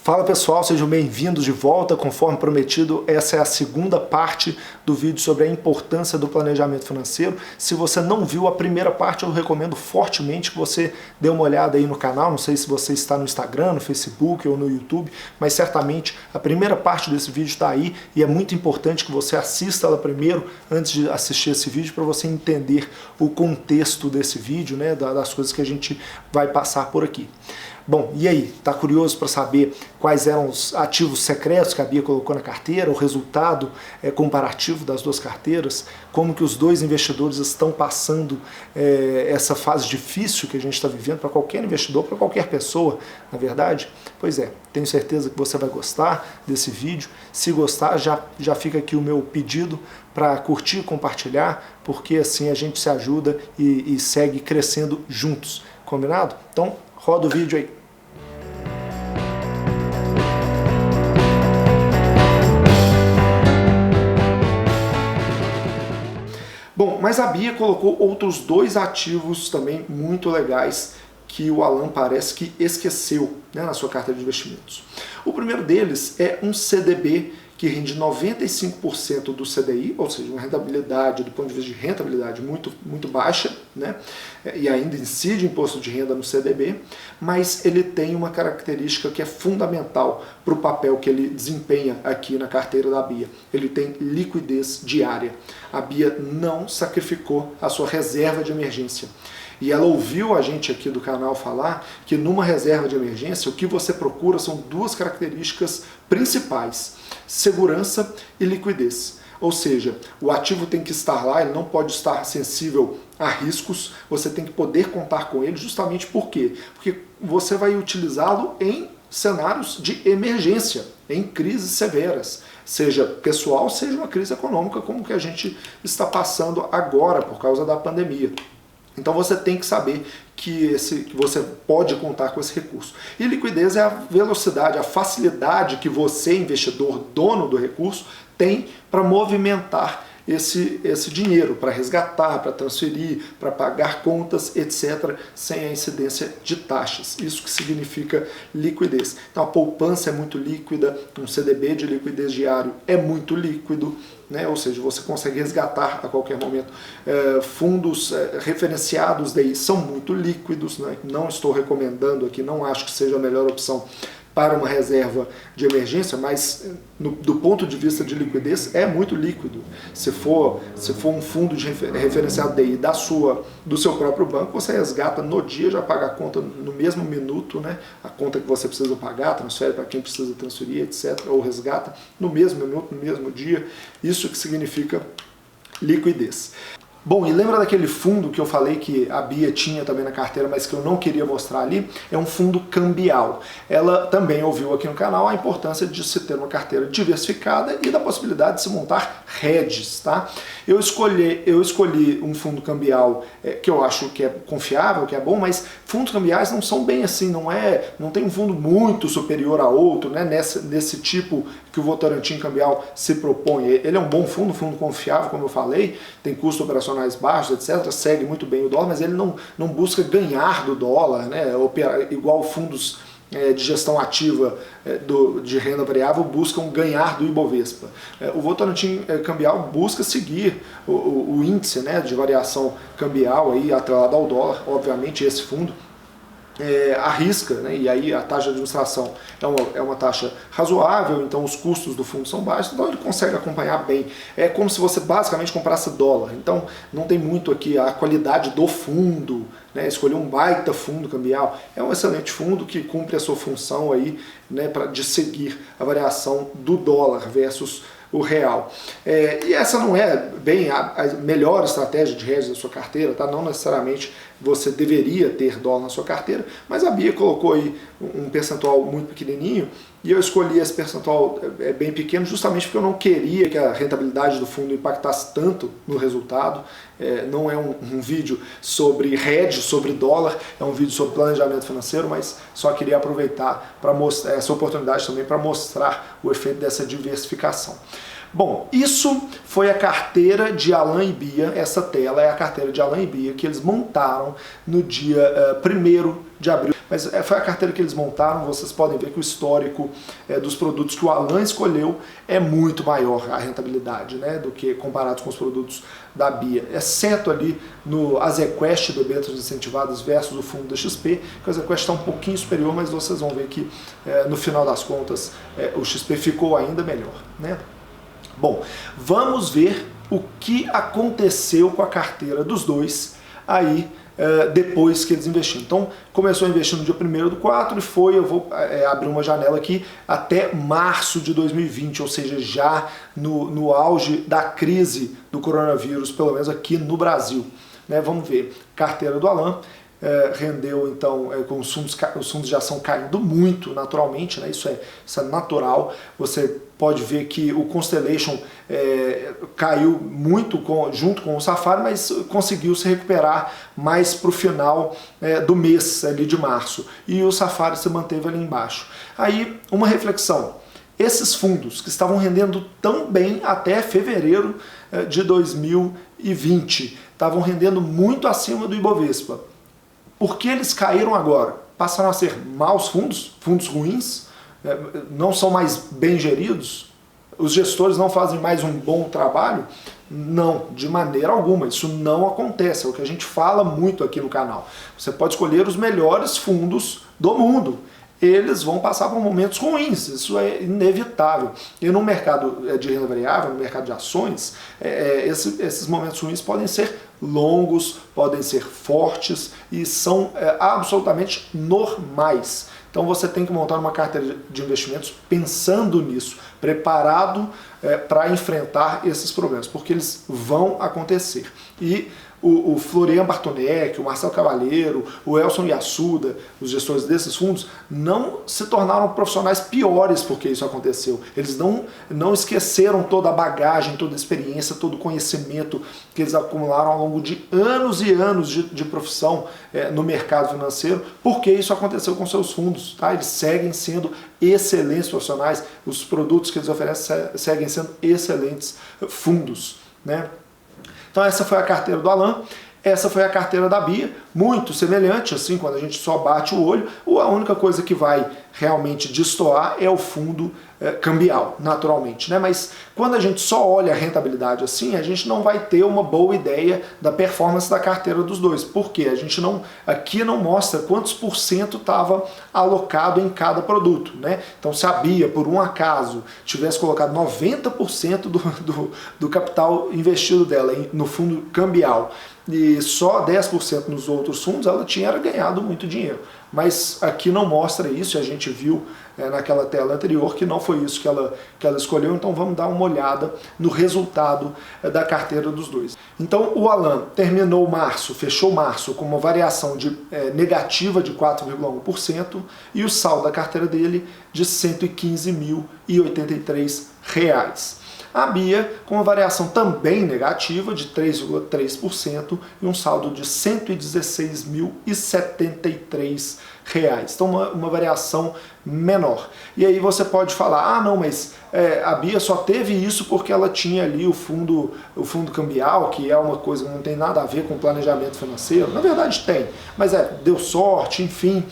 Fala pessoal, sejam bem-vindos de volta. Conforme prometido, essa é a segunda parte do vídeo sobre a importância do planejamento financeiro. Se você não viu a primeira parte, eu recomendo fortemente que você dê uma olhada aí no canal. Não sei se você está no Instagram, no Facebook ou no YouTube, mas certamente a primeira parte desse vídeo está aí e é muito importante que você assista ela primeiro antes de assistir esse vídeo para você entender o contexto desse vídeo, né, das coisas que a gente vai passar por aqui. Bom, e aí, tá curioso para saber quais eram os ativos secretos que a Bia colocou na carteira, o resultado comparativo das duas carteiras, como que os dois investidores estão passando essa fase difícil que a gente está vivendo para qualquer investidor, para qualquer pessoa, na verdade? Pois é, tenho certeza que você vai gostar desse vídeo. Se gostar, já fica aqui o meu pedido para curtir e compartilhar, porque assim a gente se ajuda e segue crescendo juntos, combinado? Então, roda o vídeo aí. Bom, mas a Bia colocou outros dois ativos também muito legais que o Alan parece que esqueceu, né, na sua carteira de investimentos. O primeiro deles é um CDB que rende 95% do CDI, ou seja, uma rentabilidade, do ponto de vista de rentabilidade, muito baixa, né? E ainda incide imposto de renda no CDB, mas ele tem uma característica que é fundamental para o papel que ele desempenha aqui na carteira da Bia. Ele tem liquidez diária. A Bia não sacrificou a sua reserva de emergência. E ela ouviu a gente aqui do canal falar que numa reserva de emergência o que você procura são duas características principais: segurança e liquidez. Ou seja, o ativo tem que estar lá, ele não pode estar sensível a riscos, você tem que poder contar com ele, justamente por quê? Porque você vai utilizá-lo em cenários de emergência, em crises severas, seja pessoal, seja uma crise econômica como que a gente está passando agora por causa da pandemia. Então você tem que saber que você pode contar com esse recurso. E liquidez é a velocidade, a facilidade que você, investidor, dono do recurso, tem para movimentar esse dinheiro, para resgatar, para transferir, para pagar contas, etc., sem a incidência de taxas. Isso que significa liquidez. Então a poupança é muito líquida, um CDB de liquidez diário é muito líquido, né? Ou seja, você consegue resgatar a qualquer momento. Fundos referenciados daí são muito líquidos, né? Não estou recomendando aqui, não acho que seja a melhor opção para uma reserva de emergência, mas do ponto de vista de liquidez é muito líquido. Se for um fundo de referenciado DI do seu próprio banco, você resgata no dia, já paga a conta no mesmo minuto, né? A conta que você precisa pagar, transfere para quem precisa transferir, etc., ou resgata no mesmo minuto, no mesmo dia. Isso que significa liquidez. Bom, e lembra daquele fundo que eu falei que a Bia tinha também na carteira, mas que eu não queria mostrar ali? É um fundo cambial. Ela também ouviu aqui no canal a importância de se ter uma carteira diversificada e da possibilidade de se montar hedges, tá? Eu escolhi um fundo cambial que eu acho que é confiável, que é bom, mas fundos cambiais não são bem assim, não tem um fundo muito superior a outro, né, nesse tipo que o Votorantim Cambial se propõe. Ele é um bom fundo, confiável, como eu falei, tem custos operacionais baixos, etc., segue muito bem o dólar, mas ele não busca ganhar do dólar, né, igual fundos de gestão ativa de renda variável buscam ganhar do Ibovespa. O Votorantim Cambial busca seguir o índice, né, de variação cambial aí, atrelado ao dólar, obviamente esse fundo arrisca, né? E aí a taxa de administração é uma taxa razoável, então os custos do fundo são baixos, então ele consegue acompanhar bem. É como se você basicamente comprasse dólar, então não tem muito aqui a qualidade do fundo, né? Escolher um baita fundo cambial é um excelente fundo que cumpre a sua função aí, né, de seguir a variação do dólar versus o real. E essa não é bem a melhor estratégia de hedge da sua carteira, tá? Não necessariamente você deveria ter dólar na sua carteira, mas a Bia colocou aí um percentual muito pequenininho e eu escolhi esse percentual bem pequeno justamente porque eu não queria que a rentabilidade do fundo impactasse tanto no resultado. Não é um vídeo sobre hedge, sobre dólar, é um vídeo sobre planejamento financeiro, mas só queria aproveitar para mostrar essa oportunidade também para mostrar o efeito dessa diversificação. Bom, isso foi a carteira de Alan e Bia, essa tela é a carteira de Alan e Bia que eles montaram no dia 1º de abril. mas foi a carteira que eles montaram. Vocês podem ver que o histórico dos produtos que o Alan escolheu é muito maior a rentabilidade, né, do que comparado com os produtos da BIA, exceto ali no Azequest debêntures incentivadas versus o fundo da XP, que o Azequest está um pouquinho superior, mas vocês vão ver que no final das contas o XP ficou ainda melhor, né? Bom, vamos ver o que aconteceu com a carteira dos dois aí depois que eles investiram. Então, começou a investir no dia 1º/4 e foi, eu vou abrir uma janela aqui, até março de 2020, ou seja, já no auge da crise do coronavírus, pelo menos aqui no Brasil, né? Vamos ver, carteira do Alan, rendeu então com os fundos de ação caindo muito naturalmente, né? Isso é natural. Você pode ver que o Constellation caiu muito junto com o Safari, mas conseguiu se recuperar mais para o final do mês ali de março, e o Safari se manteve ali embaixo. Aí uma reflexão: esses fundos que estavam rendendo tão bem até fevereiro de 2020, estavam rendendo muito acima do Ibovespa, por que eles caíram agora? Passaram a ser maus fundos, fundos ruins, não são mais bem geridos? Os gestores não fazem mais um bom trabalho? Não, de maneira alguma, isso não acontece, é o que a gente fala muito aqui no canal. Você pode escolher os melhores fundos do mundo, eles vão passar por momentos ruins, isso é inevitável. E no mercado de renda variável, no mercado de ações, esses momentos ruins podem ser longos, podem ser fortes e são absolutamente normais. Então você tem que montar uma carteira de investimentos pensando nisso, preparado para enfrentar esses problemas, porque eles vão acontecer. E o Florian Bartonek, o Marcelo Cavalheiro, o Elson Yassuda, os gestores desses fundos, não se tornaram profissionais piores porque isso aconteceu. Eles não esqueceram toda a bagagem, toda a experiência, todo o conhecimento que eles acumularam ao longo de anos e anos de profissão no mercado financeiro, porque isso aconteceu com seus fundos. Tá? Eles seguem sendo excelentes profissionais, os produtos que eles oferecem seguem sendo excelentes fundos, né? Então essa foi a carteira do Alan, essa foi a carteira da Bia, muito semelhante, assim, quando a gente só bate o olho, a única coisa que vai realmente destoar é o fundo cambial, naturalmente, né? Mas quando a gente só olha a rentabilidade assim, a gente não vai ter uma boa ideia da performance da carteira dos dois, porque a gente aqui não mostra quantos por cento estava alocado em cada produto, né? Então se a Bia, por um acaso, tivesse colocado 90% do capital investido dela no fundo cambial e só 10% nos outros fundos, ela tinha ganhado muito dinheiro. Mas aqui não mostra isso, e a gente viu naquela tela anterior que não foi isso que ela escolheu, então vamos dar uma olhada no resultado da carteira dos dois. Então o Alan terminou março, fechou março com uma variação negativa de 4,1% e o saldo da carteira dele de R$ 115.083. A Bia com uma variação também negativa de 3,3% e um saldo de R$ 116.073. Então uma variação menor. E aí você pode falar, ah não, mas a Bia só teve isso porque ela tinha ali o fundo cambial, que é uma coisa que não tem nada a ver com planejamento financeiro. Na verdade tem, mas deu sorte, enfim.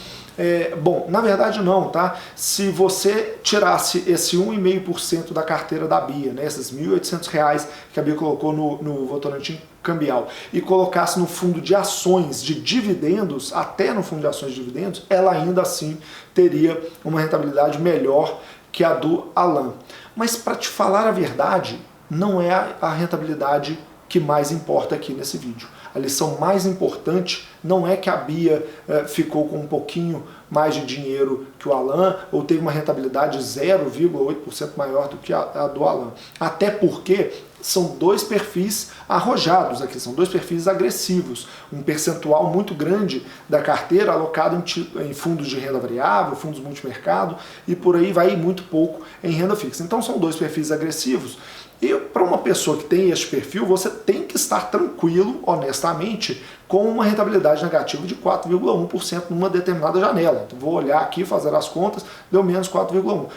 Bom, na verdade não, tá? Se você tirasse esse 1,5% da carteira da Bia, né, esses R$ 1.800 que a Bia colocou no Votorantim cambial, e colocasse no fundo de ações de dividendos, até no fundo de ações de dividendos, ela ainda assim teria uma rentabilidade melhor que a do Alan. Mas para te falar a verdade, não é a rentabilidade que mais importa aqui nesse vídeo. A lição mais importante não é que a Bia ficou com um pouquinho mais de dinheiro que o Alan, ou teve uma rentabilidade 0,8% maior do que a do Alan. Até porque são dois perfis arrojados aqui, são dois perfis agressivos. Um percentual muito grande da carteira alocado em fundos de renda variável, fundos multimercado, e por aí vai muito pouco em renda fixa. Então são dois perfis agressivos. E para uma pessoa que tem este perfil, você tem que estar tranquilo, honestamente, com uma rentabilidade negativa de 4,1% numa determinada janela. Então vou olhar aqui, fazer as contas, deu menos 4,1%.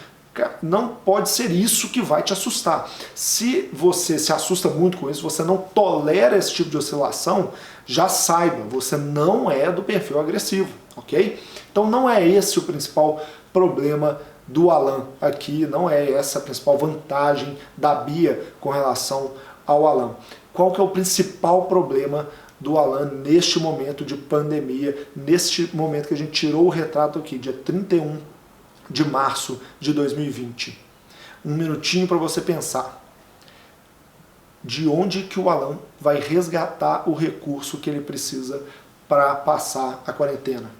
Não pode ser isso que vai te assustar. Se você se assusta muito com isso, você não tolera esse tipo de oscilação, já saiba, você não é do perfil agressivo. ok? Então não é esse o principal problema do Alan aqui, não é essa a principal vantagem da Bia com relação ao Alan. Qual que é o principal problema do Alan neste momento de pandemia, neste momento que a gente tirou o retrato aqui, dia 31 de março de 2020? Um minutinho para você pensar. De onde que o Alan vai resgatar o recurso que ele precisa para passar a quarentena?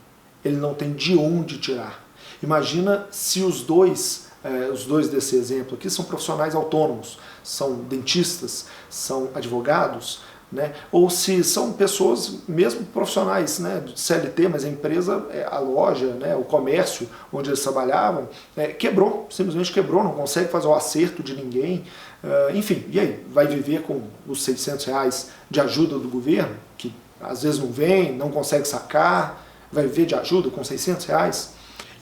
Ele não tem de onde tirar. Imagina se os dois desse exemplo aqui são profissionais autônomos, são dentistas, são advogados, né? Ou se são pessoas, mesmo profissionais, né, de CLT, mas a empresa, a loja, né, o comércio onde eles trabalhavam, quebrou, simplesmente quebrou, não consegue fazer o acerto de ninguém, enfim, e aí? Vai viver com os R$600 de ajuda do governo, que às vezes não vem, não consegue sacar, vai viver de ajuda com R$600?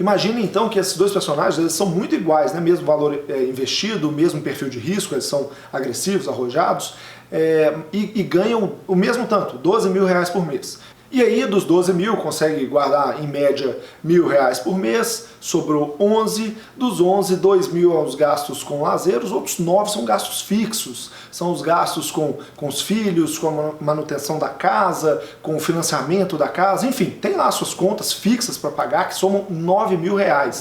Imagine então que esses dois personagens eles são muito iguais, né? Mesmo valor investido, mesmo perfil de risco, eles são agressivos, arrojados, e ganham o mesmo tanto, R$12 mil por mês. E aí dos 12 mil consegue guardar em média R$1.000 por mês, sobrou 11, dos 11, 2 mil aos gastos com lazer, os outros 9 são gastos fixos, são os gastos com os filhos, com a manutenção da casa, com o financiamento da casa, enfim, tem lá suas contas fixas para pagar que somam R$9 mil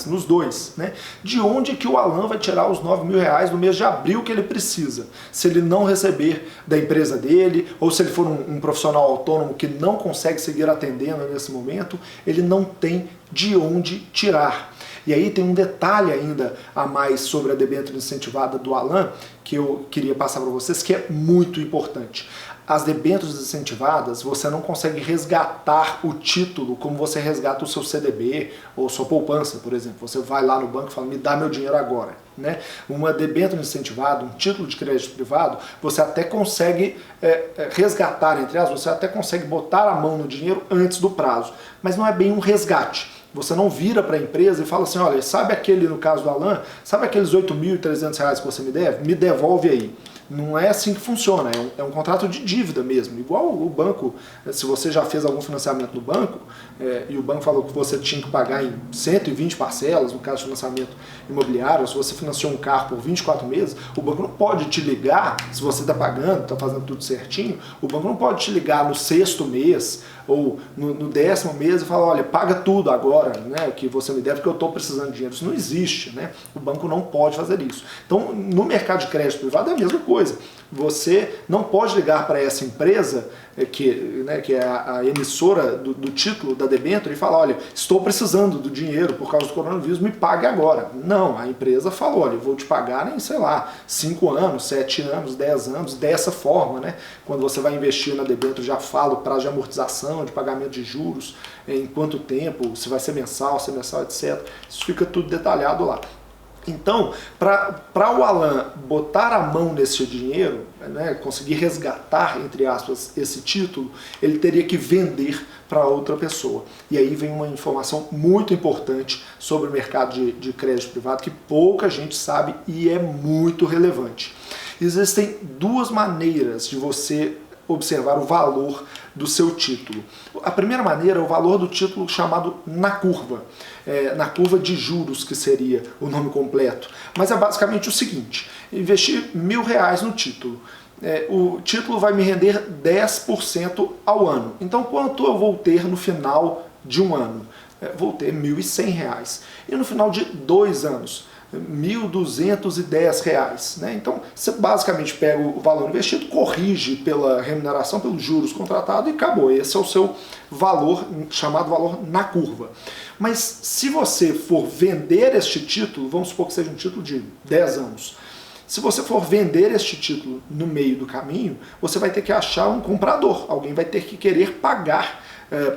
nos dois, né? De onde que o Alan vai tirar os R$9 mil no mês de abril que ele precisa? Se ele não receber da empresa dele, ou se ele for um profissional autônomo que não consegue seguir atendendo nesse momento, ele não tem de onde tirar. E aí tem um detalhe ainda a mais sobre a debênture incentivada do Alan que eu queria passar para vocês, que é muito importante. As debêntures incentivadas, você não consegue resgatar o título como você resgata o seu CDB ou sua poupança, por exemplo. Você vai lá no banco e fala, me dá meu dinheiro agora, né? Uma debênture incentivada, um título de crédito privado, você até consegue resgatar, entre aspas, você até consegue botar a mão no dinheiro antes do prazo, mas não é bem um resgate. Você não vira para a empresa e fala assim, olha, sabe aquele, no caso do Alan, sabe aqueles R$8.300 que você me deve? Me devolve aí. Não é assim que funciona, é um contrato de dívida mesmo, igual o banco, se você já fez algum financiamento no banco, e o banco falou que você tinha que pagar em 120 parcelas, no caso de financiamento imobiliário, se você financiou um carro por 24 meses, o banco não pode te ligar, se você está pagando, está fazendo tudo certinho, o banco não pode te ligar no 6º mês, ou no 10º mês e falar, olha, paga tudo agora, né, o que você me deve, porque eu estou precisando de dinheiro. Isso não existe, né? O banco não pode fazer isso. Então, no mercado de crédito privado é a mesma coisa. Você não pode ligar para essa empresa, que é a emissora do título da debênture, e falar, olha, estou precisando do dinheiro por causa do coronavírus, me pague agora. Não, a empresa falou, olha, eu vou te pagar em, sei lá, 5 anos, 7 anos, 10 anos, dessa forma, né? Quando você vai investir na debênture, já fala o prazo de amortização, de pagamento de juros, em quanto tempo, se vai ser mensal, etc. Isso fica tudo detalhado lá. Então, para o Alan botar a mão nesse dinheiro, né, conseguir resgatar, entre aspas, esse título, ele teria que vender para outra pessoa. E aí vem uma informação muito importante sobre o mercado de crédito privado que pouca gente sabe e é muito relevante. Existem duas maneiras de você observar o valor do seu título. A primeira maneira é o valor do título chamado na curva de juros, que seria o nome completo. Mas é basicamente o seguinte, investir R$1.000 no título. O título vai me render 10% ao ano. Então quanto eu vou ter no final de um ano? Vou ter R$1.100. E no final de 2 anos? R$1.210, né? Então você basicamente pega o valor investido, corrige pela remuneração, pelos juros contratados e acabou. Esse é o seu valor, chamado valor na curva. Mas se você for vender este título, vamos supor que seja um título de 10 anos, se você for vender este título no meio do caminho, você vai ter que achar um comprador, alguém vai ter que querer pagar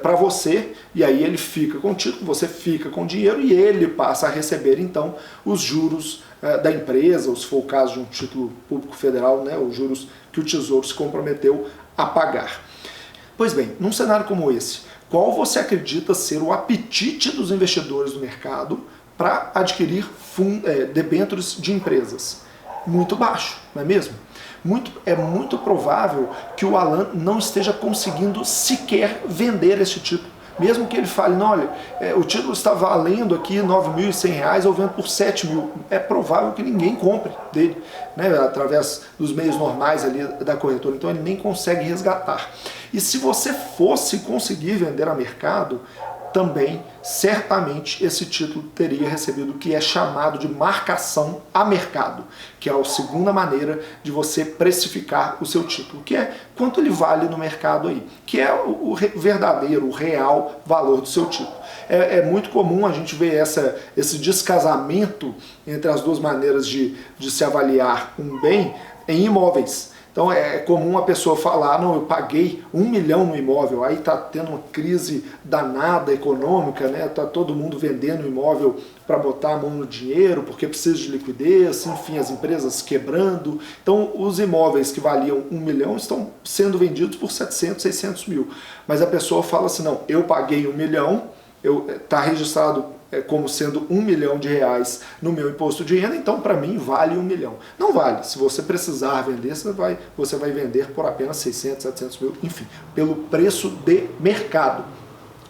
para você, e aí ele fica com o título, você fica com o dinheiro e ele passa a receber então os juros da empresa, ou se for o caso de um título público federal, né, os juros que o Tesouro se comprometeu a pagar. Pois bem, num cenário como esse, qual você acredita ser o apetite dos investidores do mercado para adquirir debêntures de empresas? Muito baixo, não é mesmo? É muito provável que o Alan não esteja conseguindo sequer vender este título, mesmo que ele fale, não, olha, o título está valendo aqui R$ 9.100, eu vendo por 7 mil, é provável que ninguém compre dele, né, através dos meios normais ali da corretora, então ele nem consegue resgatar. E se você fosse conseguir vender a mercado, também, certamente, esse título teria recebido o que é chamado de marcação a mercado, que é a segunda maneira de você precificar o seu título, que é quanto ele vale no mercado aí, que é o verdadeiro, o real valor do seu título. É muito comum a gente ver esse descasamento entre as duas maneiras de se avaliar um bem em imóveis. Então é comum a pessoa falar, não, eu paguei 1 milhão no imóvel, aí está tendo uma crise danada econômica, né? Está todo mundo vendendo imóvel para botar a mão no dinheiro, porque precisa de liquidez, enfim, as empresas quebrando. Então os imóveis que valiam 1 milhão estão sendo vendidos por 700, 600 mil. Mas a pessoa fala assim, não, eu paguei 1 milhão, está registrado como sendo R$ 1 milhão no meu imposto de renda, então para mim vale 1 milhão. Não vale. Se você precisar vender, você vai vender por apenas 600, 700 mil, enfim, pelo preço de mercado.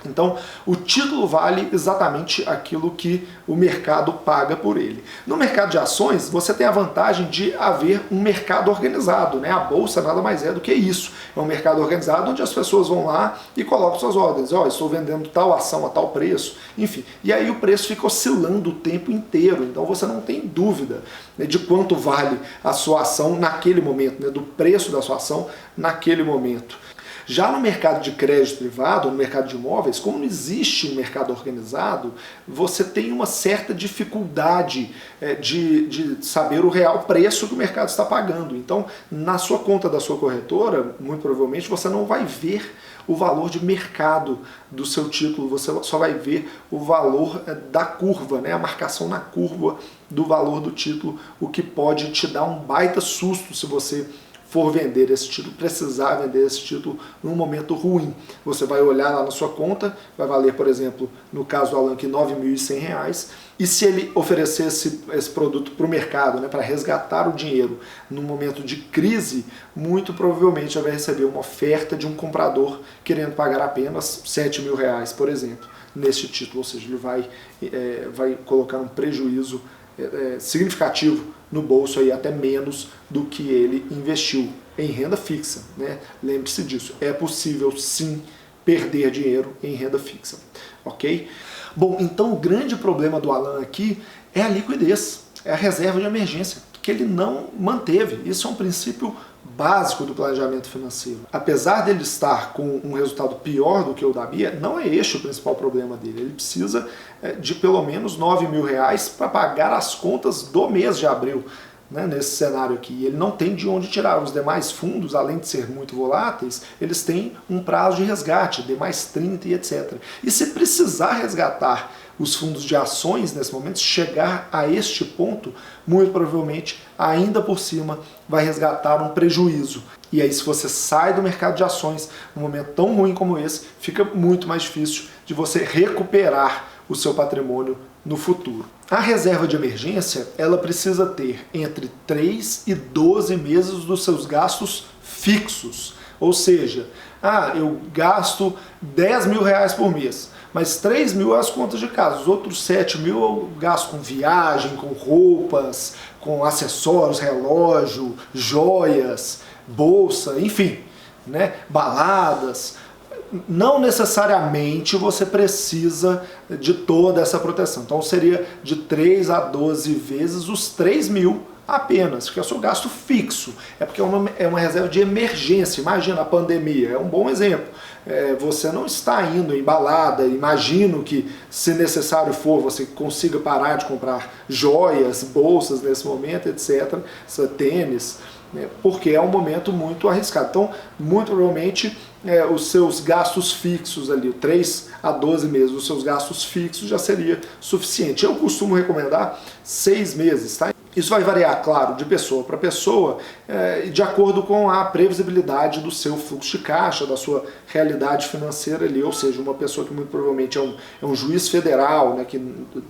Então, o título vale exatamente aquilo que o mercado paga por ele. No mercado de ações, você tem a vantagem de haver um mercado organizado, né? A bolsa nada mais é do que isso. É um mercado organizado onde as pessoas vão lá e colocam suas ordens. Ó, estou vendendo tal ação a tal preço, enfim. E aí o preço fica oscilando o tempo inteiro. Então você não tem dúvida, né, de quanto vale a sua ação naquele momento, né, do preço da sua ação naquele momento. Já no mercado de crédito privado, no mercado de imóveis, como não existe um mercado organizado, você tem uma certa dificuldade de saber o real preço que o mercado está pagando. Então, na sua conta da sua corretora, muito provavelmente você não vai ver o valor de mercado do seu título, você só vai ver o valor da curva, né? A marcação na curva do valor do título, o que pode te dar um baita susto se você for vender esse título, precisar vender esse título num momento ruim. Você vai olhar lá na sua conta, vai valer, por exemplo, no caso do Alan, R$ 9.100, e se ele oferecer esse produto para o mercado, né, para resgatar o dinheiro num momento de crise, muito provavelmente vai receber uma oferta de um comprador querendo pagar apenas R$ 7.000, por exemplo, nesse título, ou seja, ele vai colocar um prejuízo significativo no bolso, aí até menos do que ele investiu em renda fixa, né? Lembre-se disso, é possível sim perder dinheiro em renda fixa, ok? Bom, então o grande problema do Alan aqui é a liquidez, é a reserva de emergência, que ele não manteve. Isso é um princípio básico do planejamento financeiro. Apesar dele estar com um resultado pior do que o da Bia, não é este o principal problema dele. Ele precisa de pelo menos R$ 9.000 para pagar as contas do mês de abril, né, nesse cenário aqui. Ele não tem de onde tirar. Os demais fundos, além de ser muito voláteis, eles têm um prazo de resgate, D mais 30 e etc. E se precisar resgatar os fundos de ações nesse momento, chegar a este ponto, muito provavelmente, ainda por cima, vai resgatar um prejuízo. E aí, se você sai do mercado de ações num momento tão ruim como esse, fica muito mais difícil de você recuperar o seu patrimônio no futuro. A reserva de emergência, ela precisa ter entre 3 e 12 meses dos seus gastos fixos. Ou seja, eu gasto R$ 10.000 por mês, mas 3 mil é as contas de casa, os outros 7 mil eu gasto com viagem, com roupas, com acessórios, relógio, joias, bolsa, enfim, né, baladas. Não necessariamente você precisa de toda essa proteção. Então seria de 3 a 12 vezes os 3 mil apenas, que é o seu gasto fixo. É porque é uma reserva de emergência. Imagina a pandemia, é um bom exemplo. Você não está indo em balada, imagino que, se necessário for, você consiga parar de comprar joias, bolsas nesse momento, etc., tênis, né, porque é um momento muito arriscado. Então, muito provavelmente, os seus gastos fixos ali, 3 a 12 meses, os seus gastos fixos já seria suficiente. Eu costumo recomendar 6 meses, tá? Isso vai variar, claro, de pessoa para pessoa, de acordo com a previsibilidade do seu fluxo de caixa, da sua realidade financeira ali, ou seja, uma pessoa que muito provavelmente é um juiz federal, né, que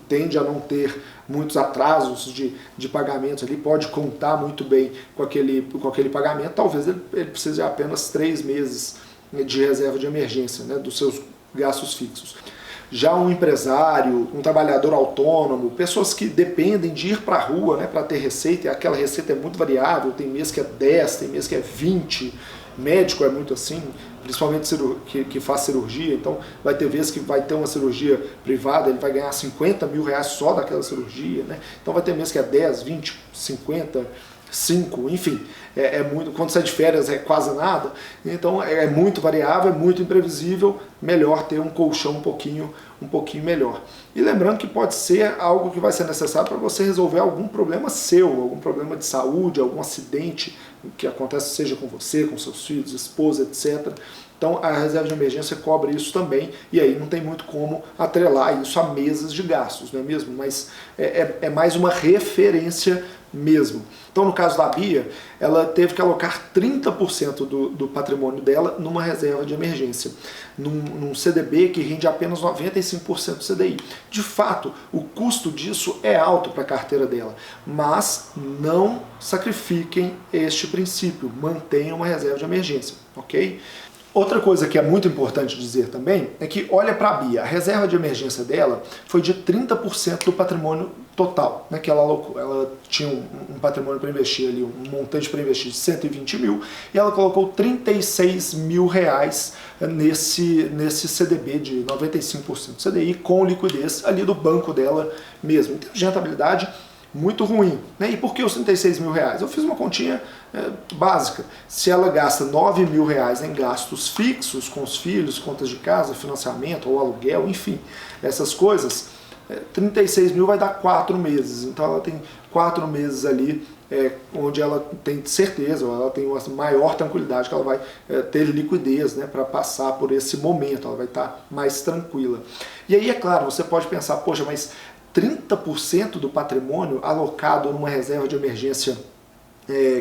tende a não ter muitos atrasos de pagamentos ali, pode contar muito bem com aquele pagamento, talvez ele precise de apenas 3 meses de reserva de emergência, né, dos seus gastos fixos. Já um empresário, um trabalhador autônomo, pessoas que dependem de ir para a rua, né, para ter receita, e aquela receita é muito variável, tem mês que é 10, tem mês que é 20, médico é muito assim, principalmente que faz cirurgia, então vai ter vezes que vai ter uma cirurgia privada, ele vai ganhar 50 mil reais só daquela cirurgia, né? Então vai ter mês que é 10, 20, 50, 5, enfim, muito, quando sai de férias é quase nada, então é muito variável, é muito imprevisível, melhor ter um colchão um pouquinho melhor. E lembrando que pode ser algo que vai ser necessário para você resolver algum problema seu, algum problema de saúde, algum acidente que acontece, seja com você, com seus filhos, esposa, etc. Então a reserva de emergência cobre isso também, e aí não tem muito como atrelar isso a meses de gastos, não é mesmo? Mas é mais uma referência mesmo. Então no caso da Bia, ela teve que alocar 30% do patrimônio dela numa reserva de emergência, num CDB que rende apenas 95% do CDI. De fato, o custo disso é alto para a carteira dela, mas não sacrifiquem este princípio, mantenham uma reserva de emergência, ok? Outra coisa que é muito importante dizer também é que, olha para a Bia, a reserva de emergência dela foi de 30% do patrimônio total, né, que ela alocou. Ela tinha um patrimônio para investir ali, um montante para investir de 120 mil, e ela colocou 36 mil reais nesse CDB de 95% do CDI com liquidez ali do banco dela mesmo. Em termos de rentabilidade, muito ruim, né? E por que os 36 mil reais? Eu fiz uma continha básica. Se ela gasta 9 mil reais em gastos fixos com os filhos, contas de casa, financiamento ou aluguel, enfim, essas coisas, 36 mil vai dar 4 meses. Então ela tem 4 meses ali onde ela tem certeza, ou ela tem uma maior tranquilidade que ela vai ter liquidez, né, para passar por esse momento, ela vai estar mais tranquila. E aí, é claro, você pode pensar, poxa, mas 30% do patrimônio alocado numa reserva de emergência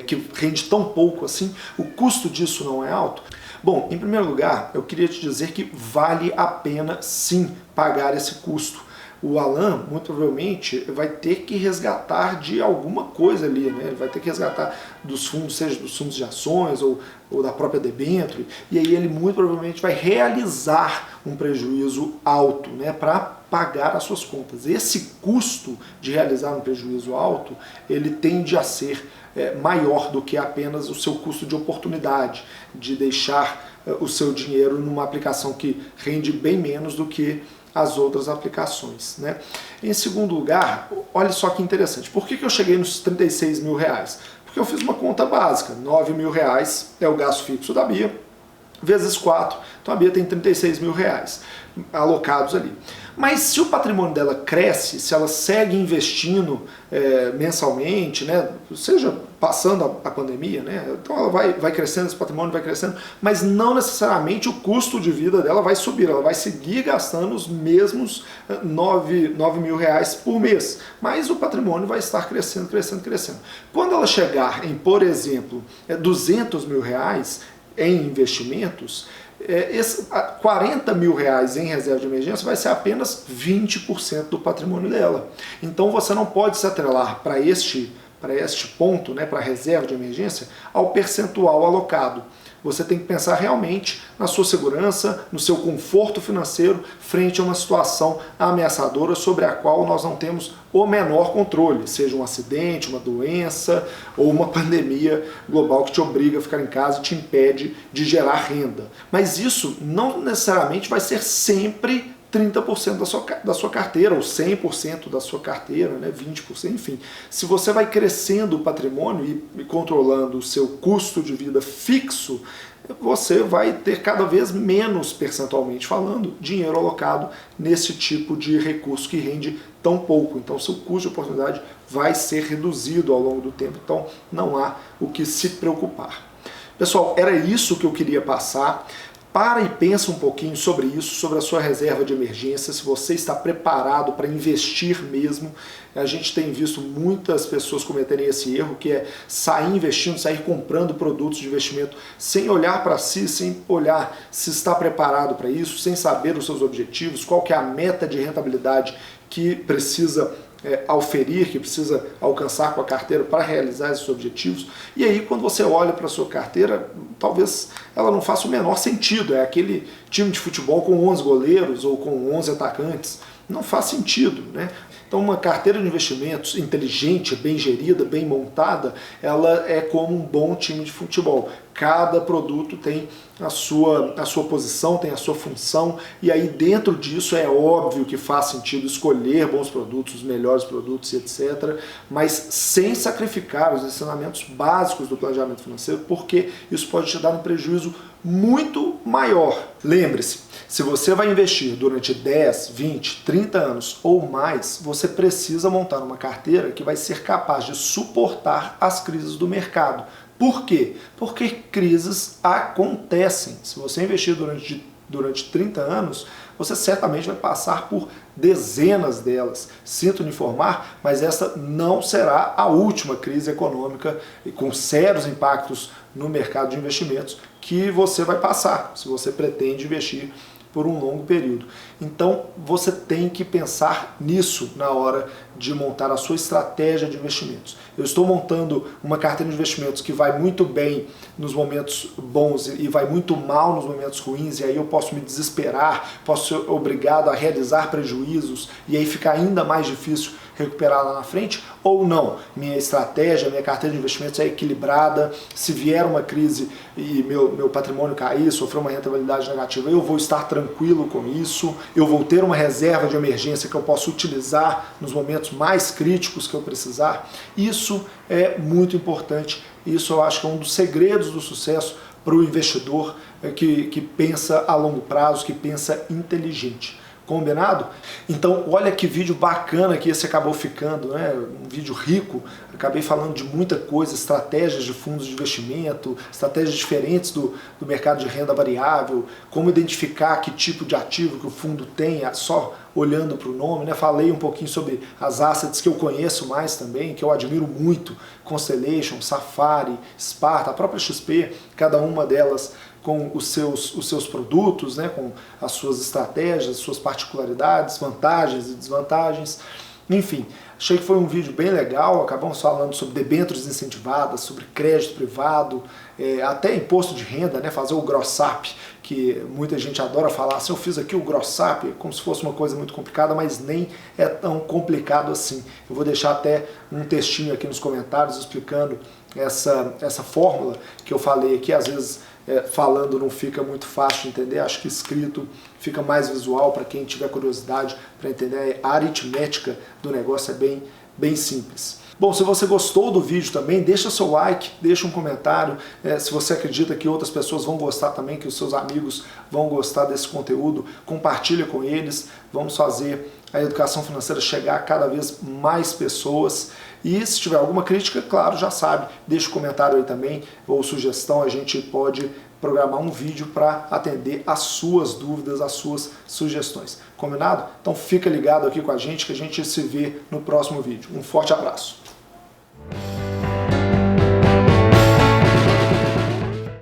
que rende tão pouco assim, o custo disso não é alto? Bom, em primeiro lugar, eu queria te dizer que vale a pena sim pagar esse custo. O Alan, muito provavelmente, vai ter que resgatar de alguma coisa ali, né? Ele vai ter que resgatar dos fundos, seja dos fundos de ações ou da própria debênture, e aí ele muito provavelmente vai realizar um prejuízo alto, né, para pagar as suas contas. Esse custo de realizar um prejuízo alto, ele tende a ser maior do que apenas o seu custo de oportunidade, de deixar o seu dinheiro numa aplicação que rende bem menos do que as outras aplicações, né? Em segundo lugar, olha só que interessante, por que eu cheguei nos 36 mil reais? Porque eu fiz uma conta básica, 9 mil reais é o gasto fixo da Bia, vezes 4, então a Bia tem 36 mil reais alocados ali. Mas se o patrimônio dela cresce, se ela segue investindo mensalmente, né, seja passando a pandemia, né, então ela vai crescendo, esse patrimônio vai crescendo, mas não necessariamente o custo de vida dela vai subir, ela vai seguir gastando os mesmos 9 mil reais por mês, mas o patrimônio vai estar crescendo, crescendo, crescendo. Quando ela chegar em, por exemplo, 200 mil reais em investimentos, 40 mil reais em reserva de emergência vai ser apenas 20% do patrimônio dela. Então você não pode se atrelar para este ponto, né, para a reserva de emergência, ao percentual alocado. Você tem que pensar realmente na sua segurança, no seu conforto financeiro, frente a uma situação ameaçadora sobre a qual nós não temos o menor controle, seja um acidente, uma doença ou uma pandemia global que te obriga a ficar em casa e te impede de gerar renda. Mas isso não necessariamente vai ser sempre 30% da sua carteira, ou 100% da sua carteira, né, 20%, enfim. Se você vai crescendo o patrimônio e controlando o seu custo de vida fixo, você vai ter cada vez menos, percentualmente falando, dinheiro alocado nesse tipo de recurso que rende tão pouco. Então, seu custo de oportunidade vai ser reduzido ao longo do tempo. Então, não há o que se preocupar. Pessoal, era isso que eu queria passar. Para e pensa um pouquinho sobre isso, sobre a sua reserva de emergência, se você está preparado para investir mesmo. A gente tem visto muitas pessoas cometerem esse erro, que é sair investindo, sair comprando produtos de investimento sem olhar para si, sem olhar se está preparado para isso, sem saber os seus objetivos, qual que é a meta de rentabilidade que precisa auferir, que precisa alcançar com a carteira para realizar esses objetivos. E aí, quando você olha para a sua carteira, talvez ela não faça o menor sentido. É aquele time de futebol com 11 goleiros ou com 11 atacantes. Não faz sentido, né? Então, uma carteira de investimentos inteligente, bem gerida, bem montada, ela é como um bom time de futebol. Cada produto tem a sua posição, tem a sua função, e aí dentro disso é óbvio que faz sentido escolher bons produtos, os melhores produtos, etc., mas sem sacrificar os ensinamentos básicos do planejamento financeiro, porque isso pode te dar um prejuízo muito maior. Lembre-se, se você vai investir durante 10, 20, 30 anos ou mais, você precisa montar uma carteira que vai ser capaz de suportar as crises do mercado. Por quê? Porque crises acontecem. Se você investir durante 30 anos, você certamente vai passar por dezenas delas. Sinto lhe informar, mas essa não será a última crise econômica com sérios impactos no mercado de investimentos que você vai passar, se você pretende investir por um longo período. Então você tem que pensar nisso na hora de montar a sua estratégia de investimentos. Eu estou montando uma carteira de investimentos que vai muito bem nos momentos bons e vai muito mal nos momentos ruins, e aí eu posso me desesperar, posso ser obrigado a realizar prejuízos e aí fica ainda mais difícil recuperar lá na frente, ou não. Minha estratégia, minha carteira de investimentos é equilibrada. Se vier uma crise e meu patrimônio cair, sofrer uma rentabilidade negativa, eu vou estar tranquilo com isso, eu vou ter uma reserva de emergência que eu posso utilizar nos momentos mais críticos que eu precisar. Isso é muito importante. Isso eu acho que é um dos segredos do sucesso para o investidor que pensa a longo prazo, que pensa inteligente. Combinado? Então, olha que vídeo bacana que esse acabou ficando, né? Um vídeo rico. Acabei falando de muita coisa, estratégias de fundos de investimento, estratégias diferentes do mercado de renda variável, como identificar que tipo de ativo que o fundo tem, só olhando para o nome, né? Falei um pouquinho sobre as assets que eu conheço mais também, que eu admiro muito, Constellation, Safari, Sparta, a própria XP, cada uma delas com os seus produtos, né, com as suas estratégias, suas particularidades, vantagens e desvantagens. Enfim, achei que foi um vídeo bem legal. Acabamos falando sobre debêntures incentivadas, sobre crédito privado, até imposto de renda, né, fazer o gross-up, que muita gente adora falar assim, eu fiz aqui o gross-up, como se fosse uma coisa muito complicada, mas nem é tão complicado assim. Eu vou deixar até um textinho aqui nos comentários explicando essa fórmula que eu falei aqui. Às vezes falando não fica muito fácil de entender, acho que escrito fica mais visual para quem tiver curiosidade para entender. A aritmética do negócio é bem simples. Bom, se você gostou do vídeo também, deixa seu like, deixa um comentário. Se você acredita que outras pessoas vão gostar também, que os seus amigos vão gostar desse conteúdo, compartilha com eles. Vamos fazer a educação financeira chegar a cada vez mais pessoas. E se tiver alguma crítica, claro, já sabe, deixa um comentário aí também, ou sugestão, a gente pode programar um vídeo para atender as suas dúvidas, as suas sugestões. Combinado? Então fica ligado aqui com a gente que a gente se vê no próximo vídeo. Um forte abraço!